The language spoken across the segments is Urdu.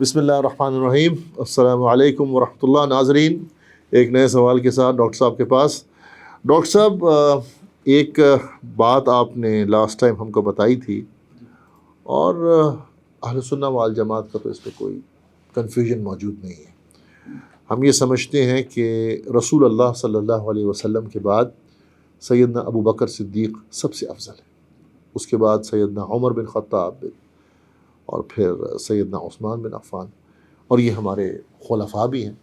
بسم اللہ الرحمن الرحیم. السلام علیکم ورحمۃ اللہ. ناظرین، ایک نئے سوال کے ساتھ ڈاکٹر صاحب کے پاس. ڈاکٹر صاحب، ایک بات آپ نے لاسٹ ٹائم ہم کو بتائی تھی، اور اہل سنہ والجماعت کا تو اس پہ کوئی کنفیوژن موجود نہیں ہے. ہم یہ سمجھتے ہیں کہ رسول اللہ صلی اللہ علیہ وسلم کے بعد سیدنا ابو بکر صدیق سب سے افضل ہے، اس کے بعد سیدنا عمر بن خطاب، اور پھر سیدنا عثمان بن عفان، اور یہ ہمارے خلفاء بھی ہیں.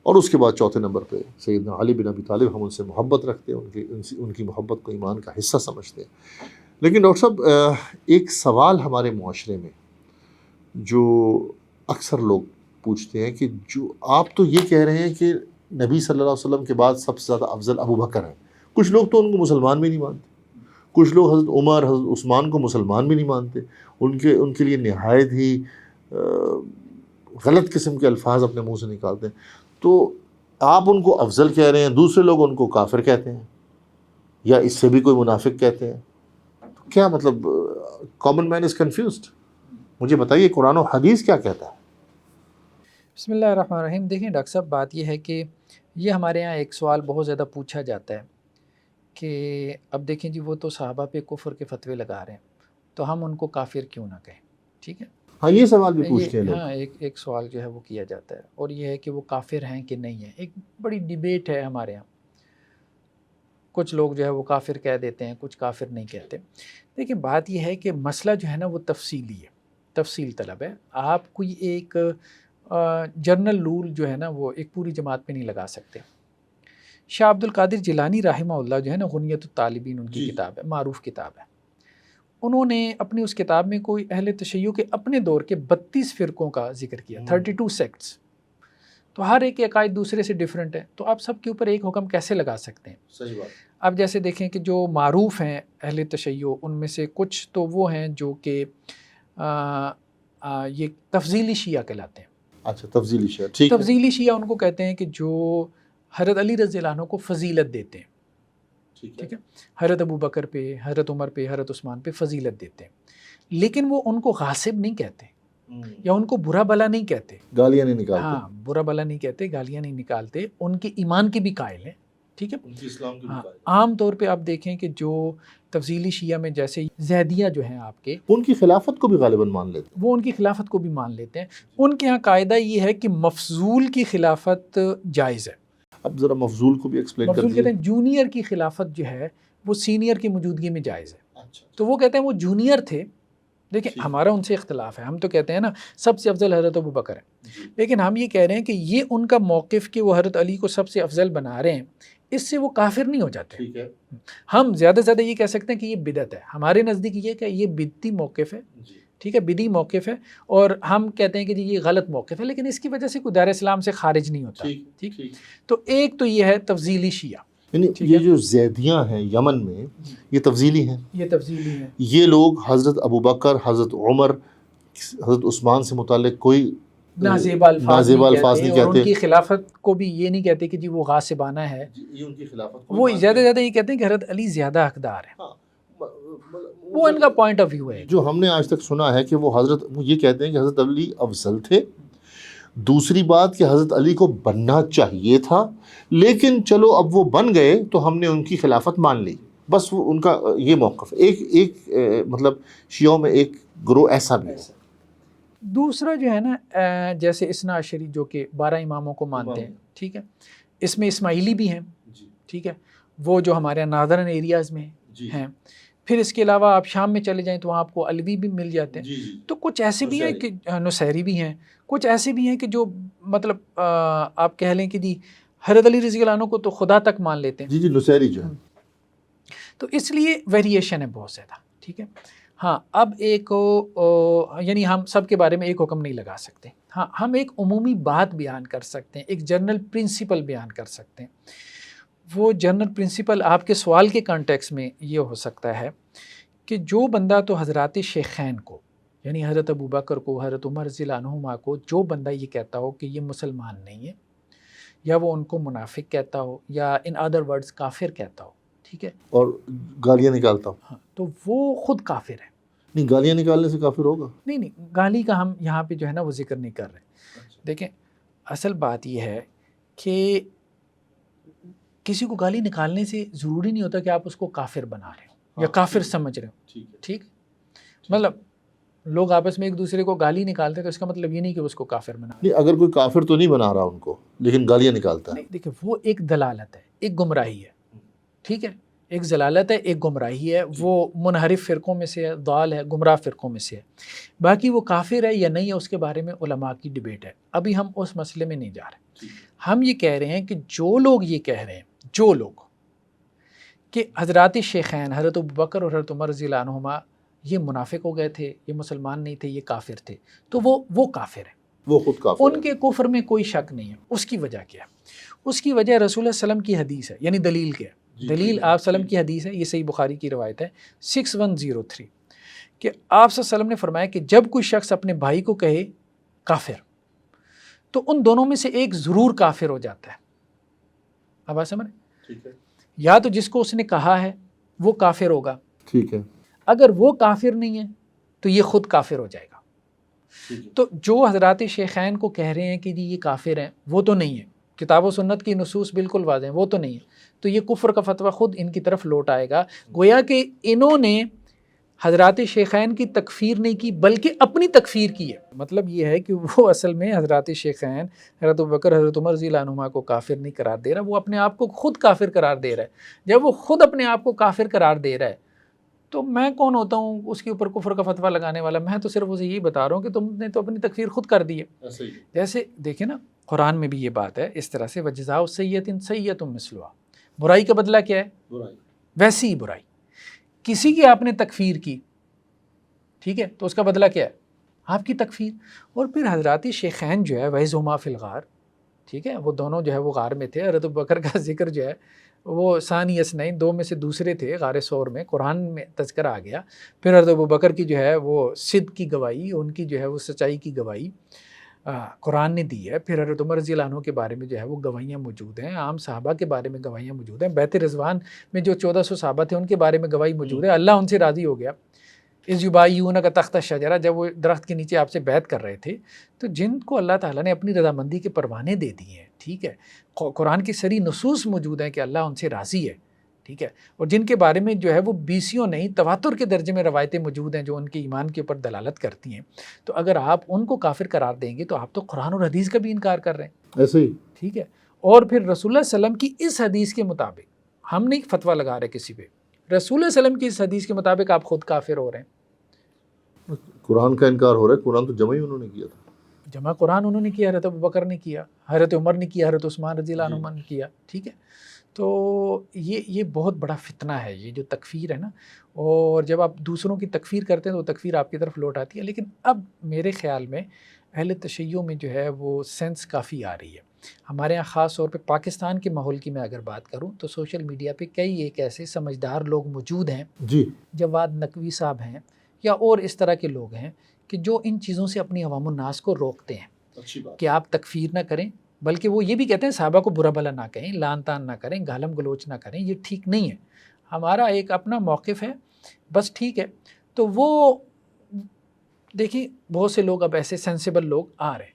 اور اس کے بعد چوتھے نمبر پہ سیدنا علی بن ابی طالب. ہم ان سے محبت رکھتے ہیں، ان کی محبت کو ایمان کا حصہ سمجھتے ہیں. لیکن ڈاکٹر صاحب، ایک سوال ہمارے معاشرے میں جو اکثر لوگ پوچھتے ہیں کہ جو آپ تو یہ کہہ رہے ہیں کہ نبی صلی اللہ علیہ وسلم کے بعد سب سے زیادہ افضل ابو بکر ہیں، کچھ لوگ تو ان کو مسلمان بھی نہیں مانتے، کچھ لوگ حضرت عمر، حضرت عثمان کو مسلمان بھی نہیں مانتے. ان کے لیے نہایت ہی غلط قسم کے الفاظ اپنے منہ سے نکالتے ہیں. تو آپ ان کو افضل کہہ رہے ہیں، دوسرے لوگ ان کو کافر کہتے ہیں، یا اس سے بھی کوئی منافق کہتے ہیں. کیا مطلب؟ Common man is confused. مجھے بتائیے قرآن و حدیث کیا کہتا ہے؟ بسم اللہ الرحمن الرحیم. دیکھیں ڈاکٹر صاحب، بات یہ ہے کہ یہ ہمارے یہاں ایک سوال بہت زیادہ پوچھا جاتا ہے کہ اب دیکھیں جی، وہ تو صحابہ پہ کفر کے فتوے لگا رہے ہیں، تو ہم ان کو کافر کیوں نہ کہیں. ٹھیک ہے، ہاں، یہ سوال بھی پوچھتے ہیں لوگ. ہاں، ایک سوال جو ہے وہ کیا جاتا ہے، اور یہ ہے کہ وہ کافر ہیں کہ نہیں ہیں. ایک بڑی ڈیبیٹ ہے ہمارے یہاں. کچھ لوگ جو ہے وہ کافر کہہ دیتے ہیں، کچھ کافر نہیں کہتے. دیکھیں بات یہ ہے کہ مسئلہ جو ہے نا وہ تفصیلی ہے، تفصیل طلب ہے. آپ کوئی ایک جنرل رول جو ہے نا وہ ایک پوری جماعت پہ نہیں لگا سکتے. شاہ عبد القادر جیلانی رحمہ اللہ جو ہے نا، غنیۃ الطالبین ان کی کتاب ہے، معروف کتاب ہے. انہوں نے اپنی اس کتاب میں کوئی اہل تشیع کے اپنے دور کے 32 فرقوں کا ذکر کیا، 32 سیکٹس. تو ہر ایک عقائد دوسرے سے ڈیفرنٹ ہے، تو آپ سب کے اوپر ایک حکم کیسے لگا سکتے ہیں؟ صحیح بات. اب جیسے دیکھیں کہ جو معروف ہیں اہل تشیع، ان میں سے کچھ تو وہ ہیں جو کہ یہ تفضیلی شیعہ کہلاتے ہیں. اچھا، تفضیلی شیعہ، ٹھیک ہے. تفضیلی شیعہ ان کو کہتے ہیں کہ جو حضرت علی رضی اللہ عنہ کو فضیلت دیتے ہیں. ٹھیک ہے، حضرت ابو بکر پہ، حضرت عمر پہ، حضرت عثمان پہ فضیلت دیتے ہیں، لیکن وہ ان کو غاصب نہیں کہتے، یا ان کو برا بلا نہیں کہتے، گالیاں نہیں نکالتے. ہاں، برا بلا نہیں کہتے، گالیاں نہیں نکالتے. ان کے ایمان کے بھی قائل ہیں. ٹھیک ہے، ان کی اسلام کی بھی ہاں. قائل. عام طور پہ آپ دیکھیں کہ جو تفضیلی شیعہ میں جیسے زیدیہ جو ہیں آپ کے، ان کی خلافت کو بھی غالباً مان لیتے ہیں. وہ ان کی خلافت کو بھی مان لیتے ہیں. ان کے ہاں قاعدہ یہ ہے کہ مفضول کی خلافت جائز ہے. اب ذرا مفضول کو بھی ایکسپلین کر مفضول دیجیے. کہتے ہیں جونیئر کی خلافت جو ہے وہ سینئر کی موجودگی میں جائز ہے. اچھا، تو وہ کہتے ہیں وہ جونیئر تھے. دیکھیں ہمارا ان سے اختلاف ہے، ہم تو کہتے ہیں نا سب سے افضل حضرت ابو بکر ہے، لیکن ہم یہ کہہ رہے ہیں کہ یہ ان کا موقف کہ وہ حضرت علی کو سب سے افضل بنا رہے ہیں، اس سے وہ کافر نہیں ہو جاتے. ٹھیک ہے. ہم زیادہ سے زیادہ یہ کہہ سکتے ہیں کہ یہ بدعت ہے. ہمارے نزدیک یہ کہ یہ بدعتی موقف ہے. ٹھیک ہے، بدعی موقف ہے، اور ہم کہتے ہیں کہ جی یہ غلط موقف ہے، لیکن اس کی وجہ سے کوئی دائرہ اسلام سے خارج نہیں ہوتا. ٹھیک. تو ایک تو یہ ہے تفضیلی شیعہ. یعنی یہ جو زیدیاں ہیں یمن میں، یہ تفضیلی ہیں. یہ تفضیلی ہیں. یہ لوگ حضرت ابو بکر، حضرت عمر، حضرت عثمان سے متعلق کوئی نازیبا الفاظ نہیں کہتے، اور ان کہتے. کی خلافت کو بھی یہ نہیں کہتے کہ جی وہ غاصبانہ ہے. یہ ان کی خلافت وہ زیادہ سے زیادہ یہ کہتے ہیں کہ حضرت علی زیادہ حقدار ہے. وہ ان کا پوائنٹ آف ویو ہے. جو ہم نے آج تک سنا ہے کہ وہ یہ کہتے ہیں کہ حضرت علی افضل تھے. دوسری بات کہ حضرت علی کو بننا چاہیے تھا، لیکن چلو اب وہ بن گئے تو ہم نے ان کی خلافت مان لی. بس وہ ان کا یہ موقف. ایک مطلب شیعوں میں ایک گروہ ایسا بھی ہے. دوسرا جو ہے نا جیسے اثنا عشری جو کہ 12 اماموں کو مانتے ہیں. ٹھیک ہے، اس میں اسماعیلی بھی ہیں. ٹھیک ہے، وہ جو ہمارے ناردرن ایریاز میں ہیں. پھر اس کے علاوہ آپ شام میں چلے جائیں تو وہاں آپ کو علوی بھی مل جاتے ہیں. تو کچھ ایسے بھی ہیں کہ نصیری بھی ہیں، کچھ ایسے بھی ہیں کہ جو مطلب آپ کہہ لیں کہ جی حضرت علی رضی اللہ عنہ کو تو خدا تک مان لیتے ہیں. جی نصیری جو ہے. تو اس لیے ویریشن ہے بہت زیادہ. ٹھیک ہے، ہاں. اب ایک یعنی ہم سب کے بارے میں ایک حکم نہیں لگا سکتے. ہاں، ہم ایک عمومی بات بیان کر سکتے ہیں، ایک جنرل پرنسپل بیان کر سکتے ہیں. وہ جنرل پرنسپل آپ کے سوال کے کانٹیکس میں یہ ہو سکتا ہے کہ جو بندہ تو حضرات شیخین کو، یعنی حضرت ابو بکر کو، حضرت عمر رضی اللہ عنہما کو، جو بندہ یہ کہتا ہو کہ یہ مسلمان نہیں ہے، یا وہ ان کو منافق کہتا ہو، یا ان ادر ورڈز کافر کہتا ہو، ٹھیک ہے، اور گالیاں نکالتا ہوں، ہاں، تو وہ خود کافر ہے. نہیں گالیاں نکالنے سے کافر ہوگا؟ نہیں، گالی کا ہم یہاں پہ جو ہے نا وہ ذکر نہیں کر رہے. دیکھیں اصل بات یہ ہے کہ کسی کو گالی نکالنے سے ضروری نہیں ہوتا کہ آپ اس کو کافر بنا رہے ہو یا کافر سمجھ رہے ہو. ٹھیک، مطلب لوگ آپس میں ایک دوسرے کو گالی نکالتے ہیں تو اس کا مطلب یہ نہیں کہ اس کو کافر بنا رہے. نہیں اگر کوئی کافر تو نہیں بنا رہا ان کو لیکن گالیاں نکالتا ہے. نہیں دیکھیں وہ ایک دلالت ہے، ایک گمراہی ہے. ٹھیک ہے، ایک ضلالت ہے، ایک گمراہی ہے، وہ منحرف فرقوں میں سے ہے، ضال ہے، گمراہ فرقوں میں سے ہے. باقی وہ کافر ہے یا نہیں ہے اس کے بارے میں علماء کی ڈیبیٹ ہے. ابھی ہم اس مسئلے میں نہیں جا رہے. ہم یہ کہہ رہے ہیں کہ جو لوگ یہ کہہ رہے ہیں، جو لوگ کہ حضرات شیخین حضرت ابوبکر اور حضرت عمر رضی اللہ عنہما یہ منافق ہو گئے تھے، یہ مسلمان نہیں تھے، یہ کافر تھے، تو وہ کافر ہیں، وہ خود کافر ان کے کفر میں کوئی شک نہیں ہے. اس کی وجہ کیا ہے؟ اس کی وجہ رسول اللہ صلی اللہ علیہ وسلم کی حدیث ہے. یعنی دلیل کیا ہے؟ دلیل آپ صلی اللہ علیہ وسلم کی حدیث ہے. یہ صحیح بخاری کی روایت ہے 6103 کہ آپ صلی اللہ علیہ وسلم نے فرمایا کہ جب کوئی شخص اپنے بھائی کو کہے کافر تو ان دونوں میں سے ایک ضرور کافر ہو جاتا ہے. اب آپ سمجھ رہے؟ یا تو جس کو اس نے کہا ہے وہ کافر ہوگا، ٹھیک ہے، اگر وہ کافر نہیں ہے تو یہ خود کافر ہو جائے گا. تو جو حضرات شیخین کو کہہ رہے ہیں کہ جی یہ کافر ہیں، وہ تو نہیں ہے، کتاب و سنت کی نصوص بالکل واضح ہیں، وہ تو نہیں ہے، تو یہ کفر کا فتویٰ خود ان کی طرف لوٹ آئے گا. گویا کہ انہوں نے حضرات شیخین کی تکفیر نہیں کی بلکہ اپنی تکفیر کی ہے. مطلب یہ ہے کہ وہ اصل میں حضرات شیخین حضرت ابوبکر حضرت عمر رضی اللہ عنہما کو کافر نہیں قرار دے رہا، وہ اپنے آپ کو خود کافر قرار دے رہا ہے. جب وہ خود اپنے آپ کو کافر قرار دے رہا ہے تو میں کون ہوتا ہوں اس کے اوپر کفر کا فتویٰ لگانے والا؟ میں تو صرف اسے یہی بتا رہا ہوں کہ تم نے تو اپنی تکفیر خود کر دی ہے. جیسے دیکھیں نا قرآن میں بھی یہ بات ہے اس طرح سے وجزاء سیئۃ سیئۃ مثلھا، برائی کا بدلہ کیا ہے؟ ویسی ہی برائی. کسی کی آپ نے تکفیر کی، ٹھیک ہے، تو اس کا بدلہ کیا ہے؟ آپ کی تکفیر. اور پھر حضرات شیخین جو ہے وَإِذْ فِي الْغَارِ، ٹھیک ہے، وہ دونوں جو ہے وہ غار میں تھے. حضرت ابوبکر کا ذکر جو ہے وہ ثانی اثنین، دو میں سے دوسرے تھے غار ثور میں، قرآن میں تذکرہ آ گیا. پھر حضرت ابوبکر کی جو ہے وہ صدق کی گواہی، ان کی جو ہے وہ سچائی کی گواہی قرآن نے دی ہے. پھر حضرت عمر رضی اللہ عنہ کے بارے میں جو ہے وہ گواہیاں موجود ہیں، عام صحابہ کے بارے میں گواہیاں موجود ہیں، بیت رضوان میں جو 1400 صحابہ تھے ان کے بارے میں گواہی موجود ہے. اللہ ان سے راضی ہو گیا. اذ یبایعونک تحت الشجرہ، جب وہ درخت کے نیچے آپ سے بیعت کر رہے تھے، تو جن کو اللہ تعالیٰ نے اپنی رضامندی کے پروانے دے دیے ہیں، ٹھیک ہے، قرآن کی سری نصوص موجود ہیں کہ اللہ ان سے راضی ہے، ٹھیک ہے، اور جن کے بارے میں جو ہے وہ بیسیوں نہیں تواتر کے درجے میں روایتیں موجود ہیں جو ان کے ایمان کے اوپر دلالت کرتی ہیں. تو اگر آپ ان کو کافر قرار دیں گے تو آپ تو قرآن اور حدیث کا بھی انکار کر رہے ہیں. ایسے ہی، ٹھیک ہے. اور پھر رسول اللہ صلی اللہ علیہ وسلم کی اس حدیث کے مطابق ہم نہیں فتویٰ لگا رہے کسی پہ، رسول اللہ صلی اللہ علیہ وسلم کی اس حدیث کے مطابق آپ خود کافر ہو رہے ہیں. قرآن کا انکار ہو رہا ہے، قرآن تو جمع ہی انہوں نے کیا تھا. جمع قرآن انہوں نے کیا، حضرت ابوبکر نے کیا، حضرت عمر نے کیا، حضرت عثمان رضی اللہ عنہ نے کیا. ٹھیک ہے. تو یہ بہت بڑا فتنہ ہے یہ جو تکفیر ہے نا. اور جب آپ دوسروں کی تکفیر کرتے ہیں تو تکفیر آپ کی طرف لوٹ آتی ہے. لیکن اب میرے خیال میں اہل تشیع میں جو ہے وہ سینس کافی آ رہی ہے. ہمارے یہاں خاص طور پہ پاکستان کے ماحول کی میں اگر بات کروں تو سوشل میڈیا پہ کئی ایک ایسے سمجھدار لوگ موجود ہیں، جی، جواد نقوی صاحب ہیں یا اور اس طرح کے لوگ ہیں کہ جو ان چیزوں سے اپنی عوام الناس کو روکتے ہیں. اچھی بات کہ آپ تکفیر نہ کریں، بلکہ وہ یہ بھی کہتے ہیں صحابہ کو برا بھلا نہ کہیں، لعن طعن نہ کریں، گالم گلوچ نہ کریں، یہ ٹھیک نہیں ہے. ہمارا ایک اپنا موقف ہے بس، ٹھیک ہے. تو وہ دیکھیں بہت سے لوگ اب ایسے سینسیبل لوگ آ رہے ہیں.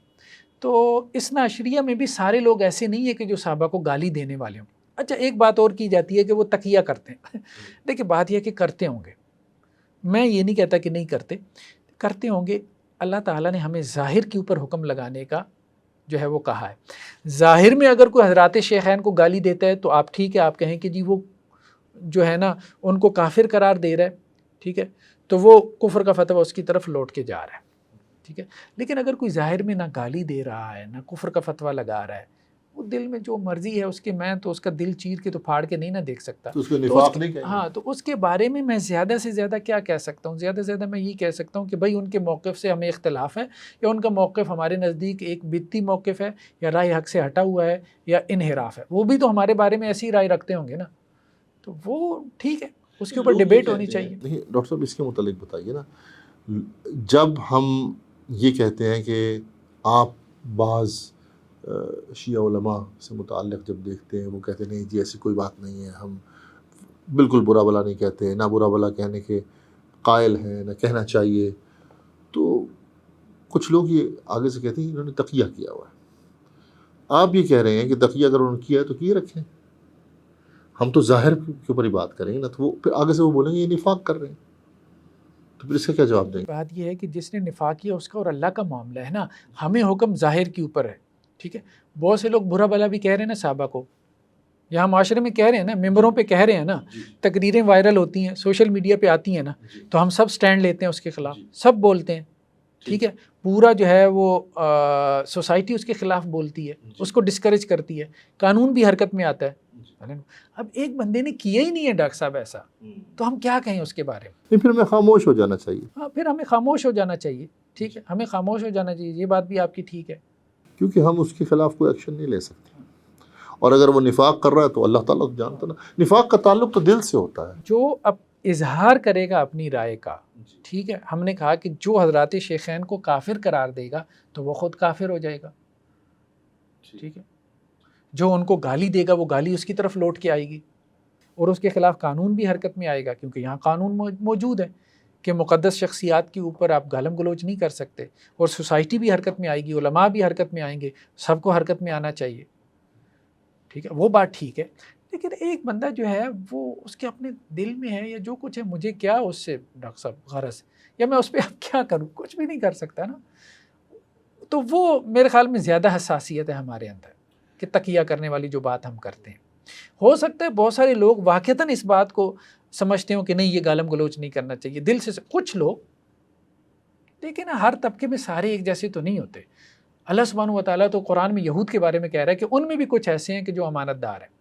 تو اس ناشریہ میں بھی سارے لوگ ایسے نہیں ہیں کہ جو صحابہ کو گالی دینے والے ہوں. اچھا ایک بات اور کی جاتی ہے کہ وہ تقیہ کرتے ہیں. دیکھیں بات یہ ہے کہ کرتے ہوں گے، میں یہ نہیں کہتا کہ نہیں کرتے ہوں گے. اللہ تعالیٰ نے ہمیں ظاہر کے اوپر حکم لگانے کا جو ہے وہ کہا ہے. ظاہر میں اگر کوئی حضرات شیخین کو گالی دیتا ہے تو آپ ٹھیک ہے، آپ کہیں کہ جی وہ جو ہے نا ان کو کافر قرار دے رہا ہے، ٹھیک ہے، تو وہ کفر کا فتویٰ اس کی طرف لوٹ کے جا رہا ہے، ٹھیک ہے. لیکن اگر کوئی ظاہر میں نہ گالی دے رہا ہے نہ کفر کا فتویٰ لگا رہا ہے، وہ دل میں جو مرضی ہے اس کے، میں تو اس کا دل چیر کے تو پھاڑ کے نہیں نہ دیکھ سکتا. تو اس کو نفاق نہیں کہیں گے. ہاں، تو اس کے بارے میں زیادہ سے زیادہ کیا کہہ سکتا ہوں؟ زیادہ سے زیادہ میں یہ کہہ سکتا ہوں کہ بھائی ان کے موقف سے ہمیں اختلاف ہے، یا ان کا موقف ہمارے نزدیک ایک بدتی موقف ہے، یا رائے حق سے ہٹا ہوا ہے، یا انحراف ہے. وہ بھی تو ہمارے بارے میں ایسی رائے رکھتے ہوں گے نا، تو وہ ٹھیک ہے، اس کے اوپر ڈیبیٹ ہونی چاہیے. نہیں ڈاکٹر صاحب، اس کے متعلق بتائیے نا، جب ہم یہ کہتے ہیں کہ آپ بعض شیعہ علماء سے متعلق جب دیکھتے ہیں، وہ کہتے ہیں نہیں جی ایسی کوئی بات نہیں ہے، ہم بالکل برا بلا نہیں کہتے، نہ برا بلا کہنے کے قائل ہیں نہ کہنا چاہیے. تو کچھ لوگ یہ آگے سے کہتے ہیں انہوں نے تقیہ کیا ہوا ہے. آپ یہ کہہ رہے ہیں کہ تقیہ اگر انہوں نے کیا ہے تو کیے رکھیں. ہم تو ظاہر کے اوپر ہی بات کریں گے نا, تو وہ پھر آگے سے وہ بولیں گے یہ نفاق کر رہے ہیں, تو پھر اس کا کیا جواب دیں گے؟ بات یہ ہے کہ جس نے نفاق کیا اس کا اور اللہ کا معاملہ ہے نا. ہمیں حکم ظاہر کے اوپر ہے, ٹھیک ہے. بہت سے لوگ برا بلا بھی کہہ رہے ہیں نا صحابہ کو, یہاں معاشرے میں کہہ رہے ہیں نا, ممبروں پہ کہہ رہے ہیں نا, تقریریں وائرل ہوتی ہیں, سوشل میڈیا پہ آتی ہیں نا, تو ہم سب سٹینڈ لیتے ہیں اس کے خلاف, سب بولتے ہیں, ٹھیک ہے. پورا جو ہے وہ سوسائٹی اس کے خلاف بولتی ہے, اس کو ڈسکریج کرتی ہے, قانون بھی حرکت میں آتا ہے. اب ایک بندے نے کیا ہی نہیں ہے ڈاکٹر صاحب ایسا, تو ہم کیا کہیں اس کے بارے میں؟ نہیں, پھر ہمیں خاموش ہو جانا چاہیے. ہاں, پھر ہمیں خاموش ہو جانا چاہیے, ٹھیک ہے, ہمیں خاموش ہو جانا چاہیے. یہ بات بھی آپ کی ٹھیک ہے, کیونکہ ہم اس کے خلاف کوئی ایکشن نہیں لے سکتے. اور اگر وہ نفاق کر رہا ہے تو اللہ تعالیٰ تو جانتا نا. نفاق کا تعلق تو دل سے ہوتا ہے. جو اب اظہار کرے گا اپنی رائے کا, ٹھیک ہے. ہم نے کہا کہ جو حضرات شیخین کو کافر قرار دے گا تو وہ خود کافر ہو جائے گا, ٹھیک ہے. جو ان کو گالی دے گا وہ گالی اس کی طرف لوٹ کے آئے گی, اور اس کے خلاف قانون بھی حرکت میں آئے گا, کیونکہ یہاں قانون موجود ہے کہ مقدس شخصیات کے اوپر آپ گالم گلوچ نہیں کر سکتے. اور سوسائٹی بھی حرکت میں آئے گی, علماء بھی حرکت میں آئیں گے, سب کو حرکت میں آنا چاہیے, ٹھیک ہے. وہ بات ٹھیک ہے. لیکن ایک بندہ جو ہے وہ اس کے اپنے دل میں ہے یا جو کچھ ہے, مجھے کیا اس سے ڈاکٹر صاحب غرض, یا میں اس پہ اب کیا کروں, کچھ بھی نہیں کر سکتا نا. تو وہ میرے خیال میں زیادہ حساسیت ہے ہمارے اندر کہ تقیہ کرنے والی جو بات ہم کرتے ہیں. ہو سکتا ہے بہت سارے لوگ واقعتاً اس بات کو سمجھتے ہوں کہ نہیں یہ گالم گلوچ نہیں کرنا چاہیے دل سے, کچھ لوگ, لیکن ہر طبقے میں سارے ایک جیسے تو نہیں ہوتے. اللہ سبحانہ و تعالیٰ تو قرآن میں یہود کے بارے میں کہہ رہا ہے کہ ان میں بھی کچھ ایسے ہیں کہ جو امانت دار ہیں.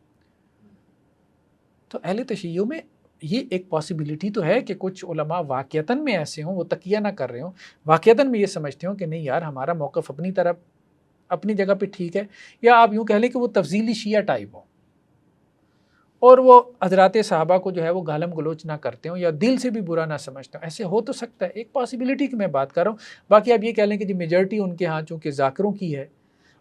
تو اہل تشیع میں یہ ایک پاسبلٹی تو ہے کہ کچھ علماء واقعتاً میں ایسے ہوں, وہ تقیہ نہ کر رہے ہوں, واقعتاً میں یہ سمجھتے ہوں کہ نہیں یار ہمارا موقف اپنی طرف اپنی جگہ پہ ٹھیک ہے. یا آپ یوں کہہ لیں کہ وہ تفضیلی شیعہ ٹائپ ہوں اور وہ حضرات صحابہ کو جو ہے وہ گالم گلوچ نہ کرتے ہوں یا دل سے بھی برا نہ سمجھتے ہوں. ایسے ہو تو سکتا ہے, ایک پاسبلٹی کی میں بات کر رہا ہوں. باقی آپ یہ کہہ لیں کہ جی میجورٹی ان کے ہاں چونکہ ذاکروں کی ہے,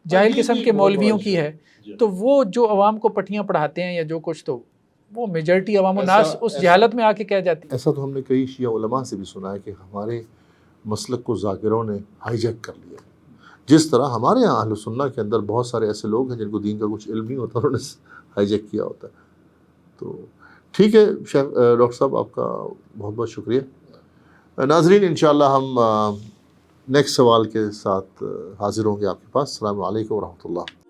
جاہل قسم کے مولویوں کی ہے, تو وہ جو عوام کو پٹیاں پڑھاتے ہیں یا جو کچھ, تو وہ میجورٹی عوام الناس اس جہالت میں آ کے کہہ جاتی ہے. ایسا تو ہم نے کئی شیعہ علماء سے بھی سنا ہے کہ ہمارے مسلک کو ذاکروں نے ہائی جیک کر لیا. جس طرح ہمارے یہاں اہل سنہ کے اندر بہت سارے ایسے لوگ ہیں جن کو دین کا کچھ علم نہیں ہوتا, انہوں نے ہائی جیک کیا ہوتا ہے. تو ٹھیک ہے ڈاکٹر صاحب, آپ کا بہت بہت شکریہ. ناظرین, انشاءاللہ ہم نیکسٹ سوال کے ساتھ حاضر ہوں گے آپ کے پاس. السلام علیکم ورحمۃ اللہ.